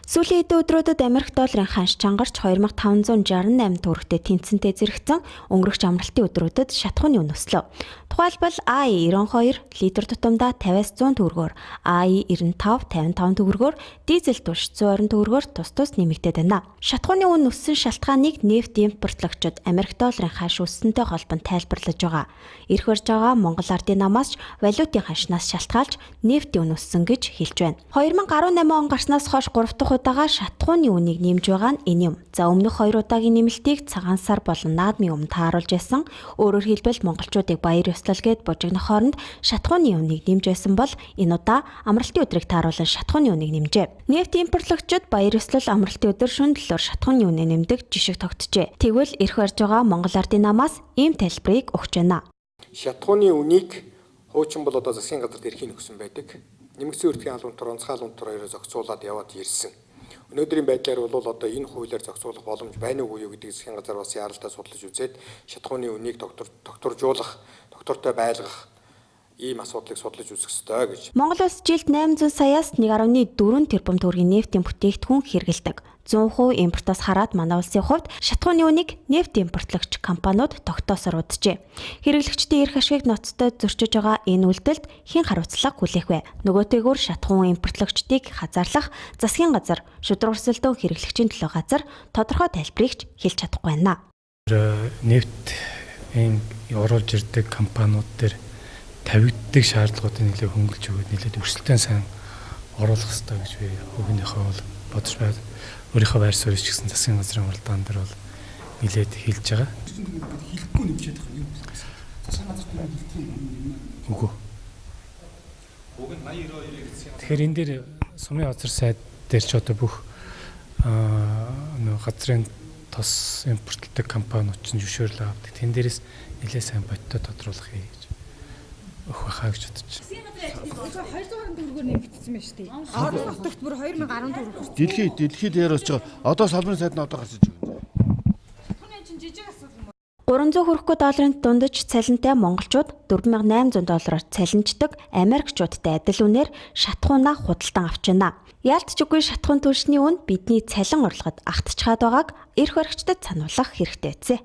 Сүүлийн хэдэн өдрүүдэд Америк долларын ханш чангарч 2568 төгрөгтэй тэнцэнтэй зэрэгцэн өнгөрөх амралтын өдрүүдэд шатхууны үн өслөө. Тухайлбал AI 92 литр тутамдаа 50-100 төгрөгөөр, AI 95 55 төгрөгөөр, дизель турш 120 төгрөгөөр тус нэмэгдээд байна. Шатхууны үн өссөн шалтгааныг нефт импортлогчид Америк долларын ханш өссөнтэй холбон тайлбарлаж байгаа. Ирэх барьж байгаа Монгол ардын намаас ч валютын ханшнаас шалтгаалж нефтийн үн өссөн гэж хэлж байна. 2018 он гарснаас хойш 3 дахь удаага шатхууны үнийг нэмж байгаа нь энэ юм. За өмнөх 2 удаагийн нэмэлтийг цагаан сар болон наадмын өмнө тааруулж байсан. Өөрөөр хэлбэл монголчуудыг баяр ёслол гээд божигнох хооронд шатхууны үнийг нэмж байсан бол энэ удаа амралтын өдрийг тааруулан шатхууны үнийг нэмжээ. Нефт импортлогчид баяр ёслол амралтын өдөр шөнөдлөөр шатхууны үнэ нэмдэг жишг тогтжээ. Тэгвэл ирэх барьж байгаа Монгол ардын намаас ийм тайлбарыг өгч байна. Шатхууны үнийг хуучин бол одоо засгийн газарт эрхийн өгсөн байдаг. Нэмэгдсэн өртгийн албантар, онцгой албантар хоёроо зохицуулаад яваад ирсэн. Өнөөдрийн байдлаар бол одоо энэ хуулиар зохицуулах боломж байна уу юу гэдгийг засгийн газар бас яралдаа судлаж үзээд шатхууны үнийг докторжуулах, доктортой байлгах ийм асуудлыг судлаж үзэх ёстой гэж. Монгол улс жилд 800 саяас 1.4 тэрбум төгрөгийн нефтийн бүтээгдэхүүн хэрэглэдэг. 100% импортоос хараад манай улсын хувьд шатхууны үнийг нефт импортлогч компаниуд тогтоосоор уджээ. Хэрэглэгчдийн эрх ашигыг ноцтой зөрчиж байгаа энэ үйлдэлд хэн хариуцлага хүлээх вэ? Нөгөөтэйгүр шатхуун импортлогчдыг хазаарлах засгийн газар, шудраг өрсөлдөөн хэрэглэгчийн төлөө газар тодорхой тайлбарыг хэлж чадахгүй байна. Нефтийн оруулж ирдэг компаниуд дээр тавигддаг шаардлагуудыг нэлээд хөнгөлж өгөөд нэлээд өрсөлдөөн сайн оруулах хэрэгтэй гэж би өгнөөхөө бол бодож байна. Өөрийнхөө байр суурьч гэсэн засгийн газрын уралдаан дээр бол нэлээд хэлж байгаа. Хэлэхгүй нэмчихэд байгаа юм. Засгийн газарт хэлэхгүй юм. Үгүй. Уг нь 80-92-ийг засгийн. Тэгэхээр энэ дээр сумын газар сайд дээр ч одоо бүх газрын тос импортлдог компаниуд ч зөвшөөрлөө авдаг. Тэн дээрээс нэлээд сайн бодтой тодруулах гэж өгөх байхаа гэж бодож байна. 220 төгрөгөөр нэмэгдсэн байна шүү дээ. Орос нутагт бүр 2014 хүрсэн. Дэлхийд дээр очиж одоо салбарын сайд нь одоо гарч иж байна. 300 хүрэхгүй долларын дундаж цалинтай монголчууд $4800 цалинждаг Америкчуудтай адил үнээр шатхуунаа худалдан авч байна. Яалтчгүй шатхуун түлшний үн бидний цалин орлогод агтчихад байгааг эрх баригчдад сануулах хэрэгтэй.